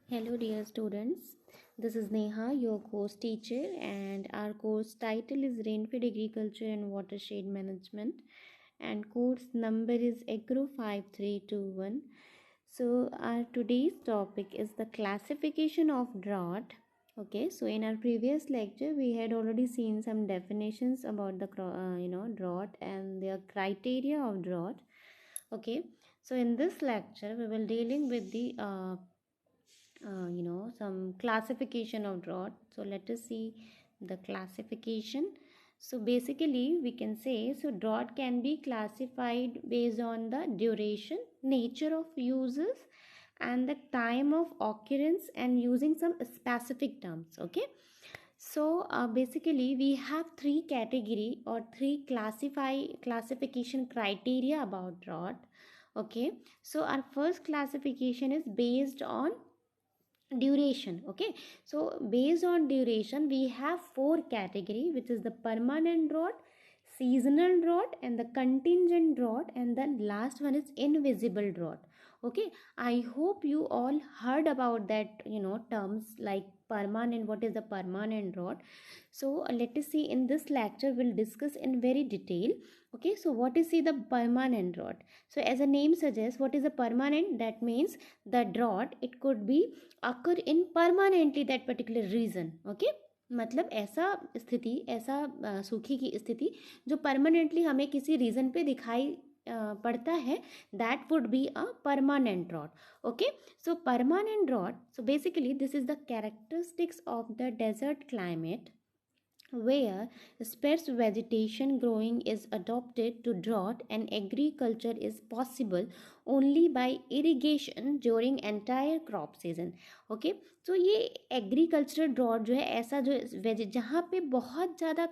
Hello, dear students. This is Neha, your course teacher, and our course title is Rainfed Agriculture and Watershed Management, and course number is Agro 5321. So, our today's topic is the classification of drought. Okay, so in our previous lecture, we had already seen some definitions about the drought and the criteria of drought. Okay, so in this lecture, we will dealing with the some classification of drought. So let us see the classification. So basically we can say, so drought can be classified based on the duration, nature of uses, and the time of occurrence, and using some specific terms. Okay, so basically we have three category or three classification criteria about drought. Okay, so our first classification is based on duration. Okay, so based on duration we have four category, which is the permanent drought, seasonal drought, and the contingent drought, and then last one is invisible drought. Okay, I hope you all heard about that, terms like permanent. What is the permanent drought? So let us see, in this lecture we'll discuss in very detail. Okay, so what is the permanent drought? So as a name suggests, what is a permanent? That means the drought, it could be occur in permanently that particular region. Okay, मतलब ऐसा स्थिति, ऐसा सूखी की स्थिति जो permanently हमें किसी रीजन पे दिखाई पड़ता है, that would be a permanent drought. Okay, so permanent drought, so basically this is the characteristics of the desert climate where sparse vegetation growing is adopted to drought, and agriculture is possible only by irrigation during entire crop season. Okay, तो ये agricultural drought जो है, ऐसा जो veg जहाँ पे बहुत ज़्यादा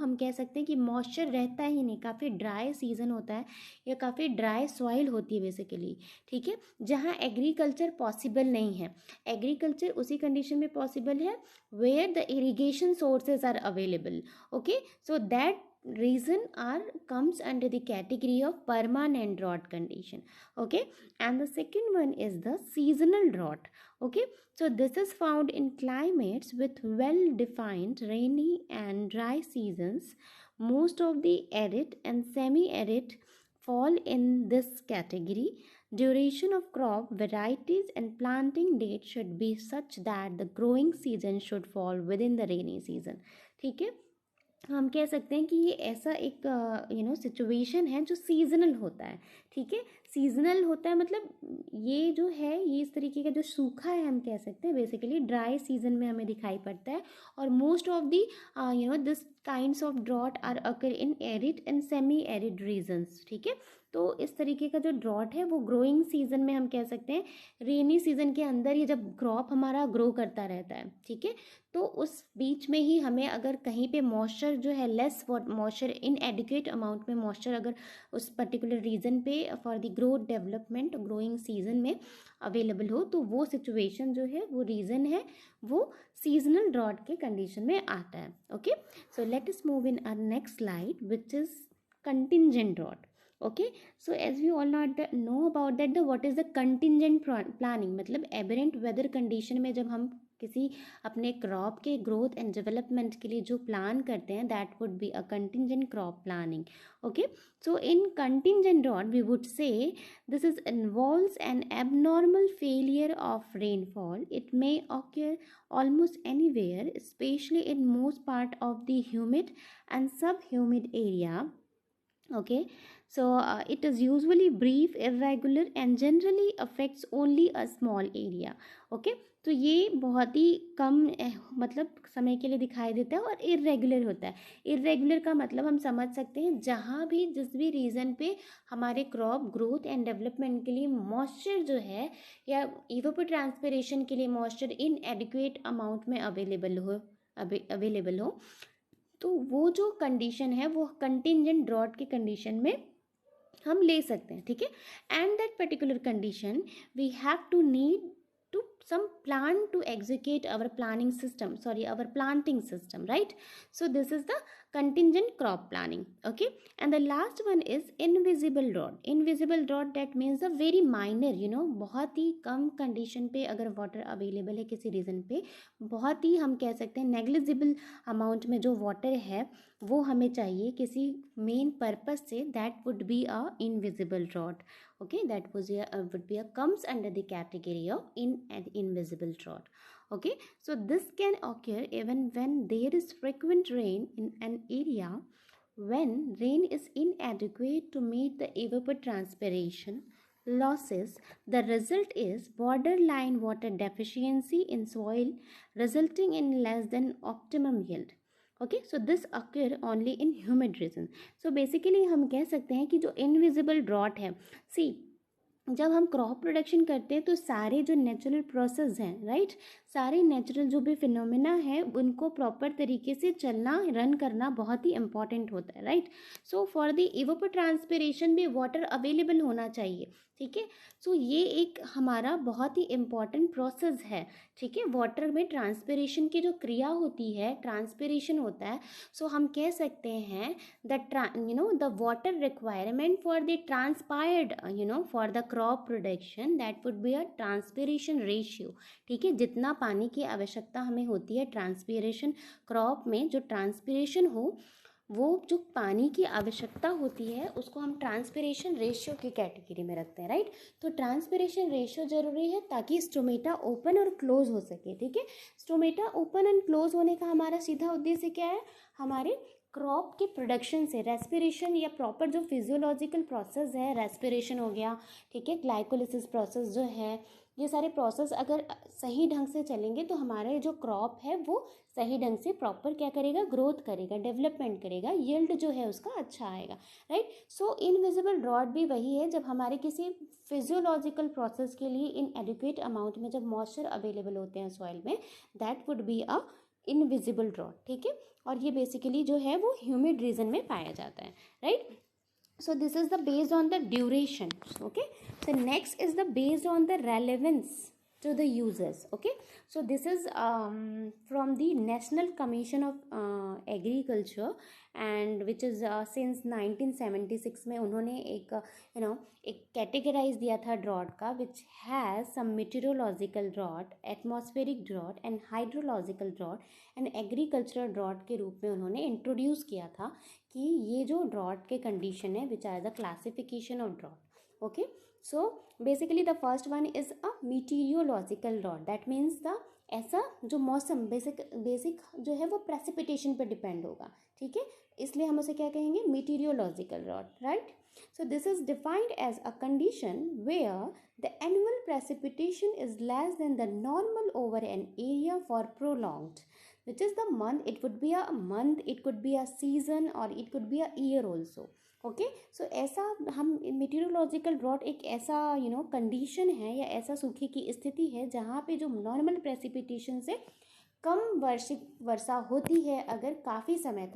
हम कह सकते हैं कि मॉइस्चर रहता ही नहीं, काफ़ी ड्राई सीजन होता है या काफ़ी ड्राई सॉइल होती है बेसिकली। ठीक है, जहाँ एग्रीकल्चर पॉसिबल नहीं है। एग्रीकल्चर उसी कंडीशन में पॉसिबल है where the irrigation sources are available. Okay, so that reason are comes under the category of permanent drought condition. Okay, and the second one is the seasonal drought. Okay, so this is found in climates with well defined rainy and dry seasons. Most of the arid and semi arid fall in this category. Duration of crop varieties and planting date should be such that the growing season should fall within the rainy season. ठीक है, हम कह सकते हैं कि ये ऐसा एक सिचुएशन है जो सीजनल होता है। ठीक है, सीजनल होता है मतलब ये जो है, ये इस तरीके का जो सूखा है, हम कह सकते हैं बेसिकली ड्राई सीजन में हमें दिखाई पड़ता है। और most of the this kinds of drought are occur in arid and semi arid regions. ठीक है, तो इस तरीके का जो ड्रॉट है वो ग्रोइंग सीजन में, हम कह सकते हैं रेनी सीजन के अंदर ही जब क्रॉप हमारा ग्रो करता रहता है। ठीक है, तो उस बीच में ही हमें अगर कहीं पे मॉइस्चर जो है लेस मॉइस्चर, इन एडिक्वेट अमाउंट में मॉइस्चर अगर उस पर्टिकुलर रीजन पे for the growth development growing season में अवेलेबल हो, तो वो सिचुएशन जो है, वो रीजन है, वो सीजनल ड्रॉट के कंडीशन में आता है। Okay, so let us move in our next slide, which is contingent drought. Okay, so as we all know about that, the what is the contingent planning, मतलब aberrant weather condition में जब हम किसी अपने crop के growth and development के लिए जो प्लान करते हैं, that would be a contingent crop planning. Okay, so in contingent drought we would say this is involves an abnormal failure of rainfall. It may occur almost anywhere, especially in most part of the humid and subhumid area. Okay, so it is usually brief, irregular and generally affects only a small area. Okay, तो ये बहुत ही कम मतलब समय के लिए दिखाई देता है और इरेगुलर होता है. इरेगुलर का मतलब हम समझ सकते हैं जहाँ भी जिस भी रीजन पे हमारे क्रॉप ग्रोथ एंड डेवलपमेंट के लिए मॉइस्चर जो है या इवोपोट्रांसपिरेशन के लिए मॉइस्चर इन एडिक्वेट अमाउंट में अवेलेबल हो, तो वो जो कंडीशन है वो कंटिंजेंट ड्रॉट के कंडीशन में हम ले सकते हैं. ठीक है, and that particular condition we have to need to some plan to execute our planning system, our planting system, right? So this is the contingent crop planning. Okay, and the last one is invisible drought. Invisible drought, that means a very minor, बहुत ही कम condition पे अगर water available है किसी reason पे, बहुत ही हम कह सकते हैं नेग्लिजिबल अमाउंट में जो वाटर है वो हमें चाहिए किसी मेन पर्पस से, that would be a invisible drought. Okay, that would be a comes under the category of invisible drought. Okay, so this can occur even when there is frequent rain in an area. When rain is inadequate to meet the evapotranspiration losses, the result is borderline water deficiency in soil, resulting in less than optimum yield. Okay, so this occur only in humid region. So basically हम कह सकते हैं कि जो invisible drought है, सी जब हम crop production करते हैं तो सारे जो नेचुरल प्रोसेस हैं, राइट, सारे नेचुरल जो भी फिनोमेना है उनको प्रॉपर तरीके से चलना, रन करना बहुत ही इंपॉर्टेंट होता है, right. So for the evapotranspiration भी वाटर अवेलेबल होना चाहिए. ठीक है, सो ये एक हमारा बहुत ही इम्पॉर्टेंट प्रोसेस है. ठीक है, वाटर में ट्रांसपिरेशन की जो क्रिया होती है, ट्रांसपिरेशन होता है, सो हम कह सकते हैं the water requirement for the transpired for the crop production, that would be a transpiration ratio. ठीक है, जितना पानी की आवश्यकता हमें होती है ट्रांसपिरेशन क्रॉप में, जो ट्रांसपिरेशन हो, वो जो पानी की आवश्यकता होती है उसको हम ट्रांसपिरेशन रेशियो की कैटेगरी में रखते हैं, राइट. तो ट्रांसपिरेशन रेशियो जरूरी है ताकि स्टोमेटा ओपन और क्लोज हो सके. ठीक है, स्टोमेटा ओपन एंड क्लोज होने का हमारा सीधा उद्देश्य क्या है, हमारे क्रॉप के प्रोडक्शन से रेस्पिरेशन या प्रॉपर जो फिजियोलॉजिकल प्रोसेस है, रेस्पिरेशन हो गया, ठीक है, ग्लाइकोलिसिस प्रोसेस जो है, ये सारे प्रोसेस अगर सही ढंग से चलेंगे तो हमारे जो क्रॉप है वो सही ढंग से प्रॉपर क्या करेगा, ग्रोथ करेगा, डेवलपमेंट करेगा, यील्ड जो है उसका अच्छा आएगा, राइट. सो इनविजिबल ड्रॉट भी वही है जब हमारे किसी फिजियोलॉजिकल प्रोसेस के लिए इन एडिक्वेट अमाउंट में जब मॉइस्चर अवेलेबल होते हैं सॉइल में, that would be a invisible drought. ठीक है, और ये बेसिकली जो है वो ह्यूमिड रीजन में पाया जाता है, right. So this is the based on the duration. Okay, so next is the based on the relevance to the users. Okay, so this is from the National Commission of Agriculture, and which is since 1976 में उन्होंने एक एक categorise दिया था drought का, which has some meteorological drought, atmospheric drought and hydrological drought and agricultural drought के रूप में उन्होंने इंट्रोड्यूस किया था कि ये जो ड्रॉट के कंडीशन है which are the classification of drought. Okay, so basically the first one is a meteorological drought, that means the ऐसा जो मौसम बेसिक जो है वो प्रेसिपिटेशन पर डिपेंड होगा. ठीक है, इसलिए हम उसे क्या कहेंगे, meteorological drought, right. So this is defined as a condition where the annual precipitation is less than the normal over an area for prolonged, which is the month. It would be a month, it could be a season, or it could be a year also. Okay, so ऐसा हम meteorological drought एक ऐसा condition है या ऐसा सूखे की स्थिति है जहाँ पे जो नॉर्मल प्रेसिपिटेशन से कम वर्षा होती है अगर काफ़ी समय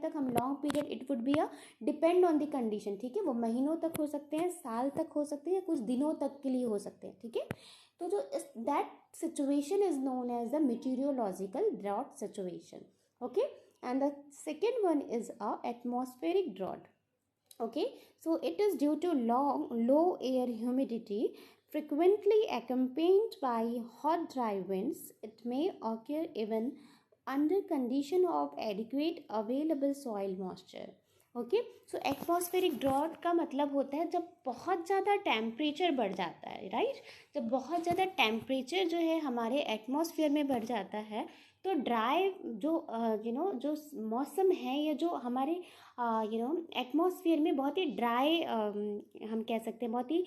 तक हम long period, it would be a depend on the condition. ठीक है, वो महीनों तक हो सकते हैं, साल तक हो सकते हैं, या कुछ दिनों तक के लिए हो सकते हैं. ठीक है, तो जो that situation is known as the meteorological drought situation. Okay, and the second one is a atmospheric drought. Okay, so it is due to low air humidity frequently accompanied by hot dry winds. It may occur even under condition of adequate available soil moisture. Okay, so atmospheric drought का मतलब होता है जब बहुत ज़्यादा temperature बढ़ जाता है, राइट. जब बहुत ज़्यादा टेम्परेचर जो है हमारे एटमॉस्फेयर में बढ़ जाता है तो ड्राई जो जो मौसम है या जो हमारे एटमॉस्फेयर में बहुत ही ड्राई हम कह सकते हैं बहुत ही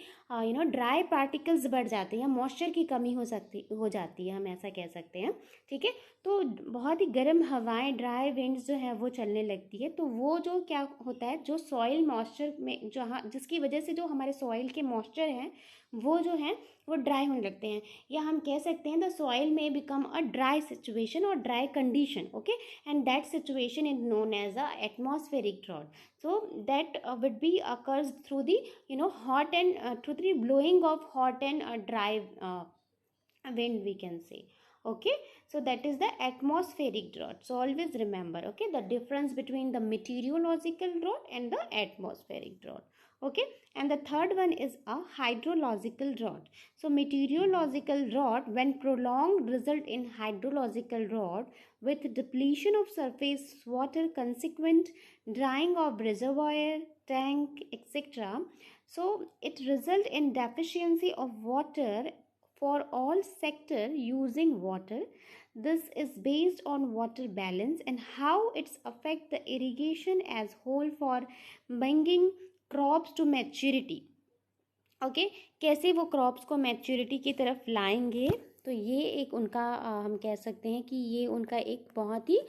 ड्राई पार्टिकल्स बढ़ जाते हैं या मॉइस्चर की कमी हो जाती है, हम ऐसा कह सकते हैं. ठीक है, तो बहुत ही गर्म हवाएं, ड्राई विंड्स जो है वो चलने लगती है, तो वो जो क्या होता है, जो सॉइल मॉइस्चर में जिसकी वजह से जो हमारे सॉइल के मॉइस्चर हैं वो जो हैं वो ड्राई होने लगते हैं, या हम कह सकते हैं द सॉइल में बिकम अ ड्राई सिचुएशन और dry condition. Okay, and that situation is known as a atmospheric drought. So that would be occurs through the hot and through the blowing of hot and dry wind we can say. Okay, so that is the atmospheric drought. So always remember, okay, the difference between the meteorological drought and the atmospheric drought. Okay, and the third one is a hydrological drought. So meteorological drought, when prolonged, result in hydrological drought with depletion of surface water, consequent drying of reservoir, tank, etc. So it result in deficiency of water for all sector using water. This is based on water balance and how it's affect the irrigation as whole for bringing crops to maturity. Okay कैसे वो crops को maturity की तरफ लाएंगे, तो ये एक उनका हम कह सकते हैं कि ये उनका एक बहुत ही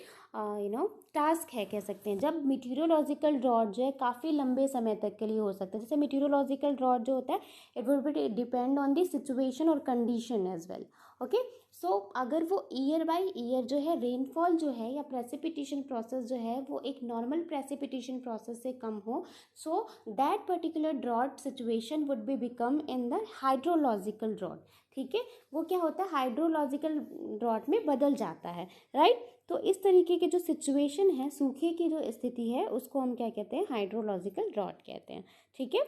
टास्क है कह सकते हैं। जब मीटीरियोलॉजिकल ड्रॉट जो है काफ़ी लंबे समय तक के लिए हो सकता है, जैसे मीटीरियोलॉजिकल ड्रॉट जो होता है it will be depend on the situation और कंडीशन एज वेल। ओके, सो अगर वो ईयर बाय ईयर जो है रेनफॉल जो है या प्रेसिपिटेशन प्रोसेस जो है वो एक नॉर्मल प्रेसिपिटेशन प्रोसेस से कम हो, so that particular drought situation would be become in the hydrological drought. ठीक है, वो क्या होता है हाइड्रोलॉजिकल ड्रॉट में बदल जाता है, राइट। तो इस तरीके के जो सिचुएशन है, सूखे की जो स्थिति है, उसको हम क्या कहते हैं, हाइड्रोलॉजिकल ड्रॉट कहते हैं। ठीक है,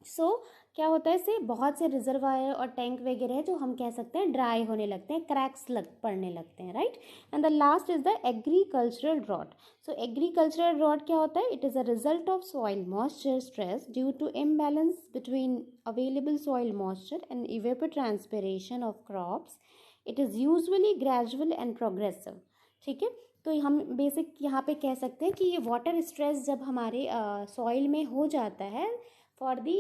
सो क्या होता है, इससे बहुत से रिजर्वायर और टैंक वगैरह है जो हम कह सकते हैं ड्राई होने लगते हैं, क्रैक्स पड़ने लगते हैं, right. And the last is the agricultural drought. So agricultural drought क्या होता है, it is a result of soil moisture stress due to imbalance between available soil moisture and evapotranspiration of crops. It is usually gradual and progressive. ठीक है, तो हम basic यहाँ पे कह सकते हैं कि ये वाटर स्ट्रेस जब हमारे सॉइल में हो जाता है for the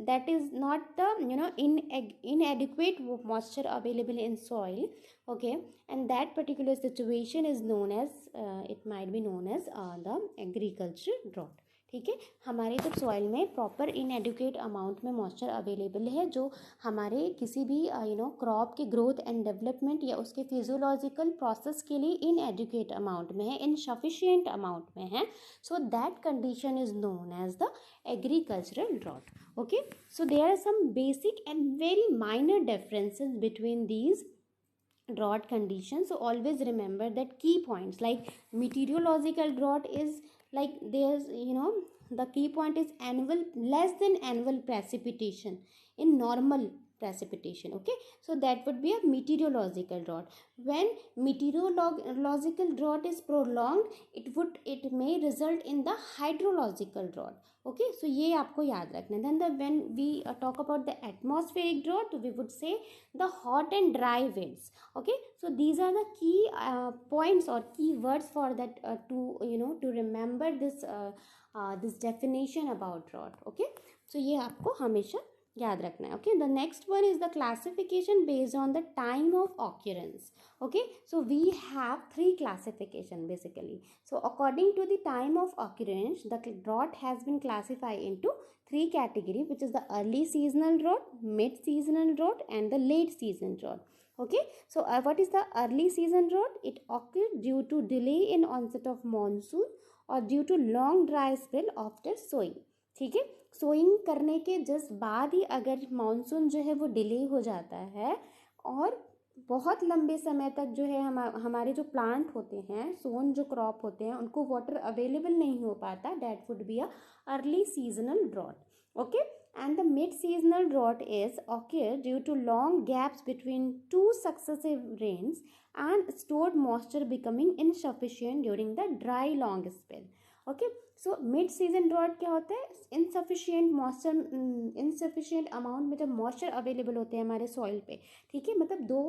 that is not the inadequate moisture available in soil. Okay, and that particular situation is known as it might be known as the agricultural drought. ठीक है, हमारे जब सॉइल में प्रॉपर इनएडुकेट अमाउंट में moisture available है जो हमारे किसी भी क्रॉप के ग्रोथ एंड डेवलपमेंट या उसके फिजियोलॉजिकल प्रोसेस के लिए इनएडुकेट अमाउंट में है, इनसफिशिएंट अमाउंट में है, so that condition is known as the agricultural drought. Okay, so there are some basic and very minor differences between these drought conditions. So always remember that key points like meteorological drought is like there's the key point is annual less than annual precipitation in normal precipitation. Okay, so that would be a meteorological drought. When meteorological drought is prolonged, it may result in the hydrological drought. Okay, so ये आपको याद रखना है। Then when we talk about the atmospheric drought, we would say the hot and dry winds. Okay, so these are the key points or key words for that to remember this definition about drought. Okay, so ये आपको हमेशा याद रखना है। Okay, the next one is the classification based on the time of occurrence. Okay, so we have three classification basically. So according to the time of occurrence the drought has been classified into three category which is the early seasonal drought, mid seasonal drought and the late season drought. Okay, so what is the early season drought? It occurs due to delay in onset of monsoon or due to long dry spell after sowing. ठीक है, sowing करने के just बाद ही अगर monsoon जो है वो delay हो जाता है और बहुत लंबे समय तक जो है हमारे जो प्लांट होते हैं, सोन जो क्रॉप होते हैं, उनको वाटर अवेलेबल नहीं हो पाता, that would be a early seasonal drought. Okay, and the mid-seasonal drought is occur due to long gaps between two successive rains and stored moisture becoming insufficient during the dry long spell. Okay, so mid-season drought क्या होता है, insufficient moisture, insufficient amount में जब moisture available होते हैं हमारे soil पे, ठीक है, मतलब दो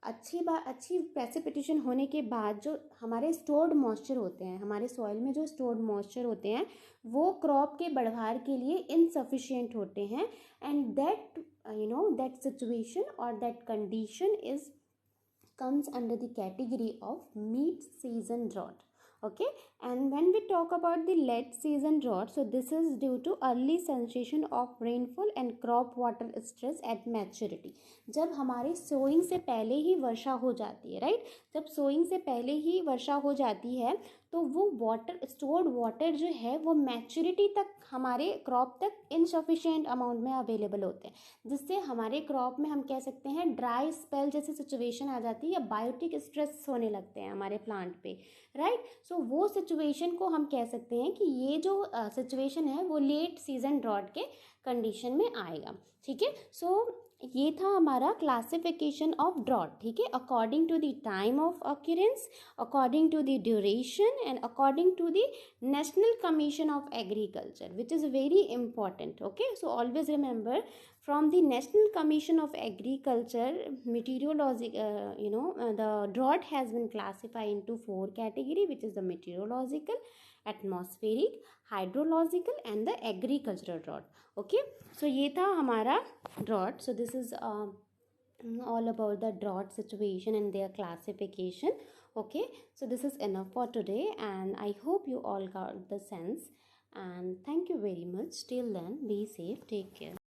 अच्छी प्रेसिपिटेशन होने के बाद जो हमारे स्टोर्ड मॉइस्चर होते हैं, हमारे सॉइल में जो स्टोर्ड मॉइस्चर होते हैं वो क्रॉप के बढ़वार के लिए इनसफिशिएंट होते हैं, एंड दैट सिचुएशन और that condition is comes under the category of mid season drought. Okay, and when we talk about the late season drought, so this is due to early cessation of rainfall and crop water stress at maturity. जब हमारे sowing से पहले ही वर्षा हो जाती है, right, जब sowing से पहले ही वर्षा हो जाती है तो वो वाटर, स्टोर्ड वाटर जो है वो मैच्योरिटी तक हमारे क्रॉप तक इनसफिशिएंट अमाउंट में अवेलेबल होते हैं, जिससे हमारे क्रॉप में हम कह सकते हैं ड्राई स्पेल जैसी सिचुएशन आ जाती है या बायोटिक स्ट्रेस होने लगते हैं हमारे प्लांट पे, राइट। सो वो सिचुएशन को हम कह सकते हैं कि ये जो सिचुएशन है वो लेट सीजन ड्रॉट के कंडीशन में आएगा, ठीक है। सो ये था हमारा क्लासिफिकेशन ऑफ ड्रॉट, ठीक है, according to the time of occurrence, according to the duration and according to the National Commission of Agriculture, which is very important, okay. So always remember, from the National Commission of Agriculture meteorology, the drought has been classified into 4 category, which is the meteorological, atmospheric, hydrological and the agricultural drought, okay। so ये था हमारा drought। so this is all about the drought situation and their classification, okay। so this is enough for today and I hope you all got the sense, and thank you very much. Till then, be safe, take care.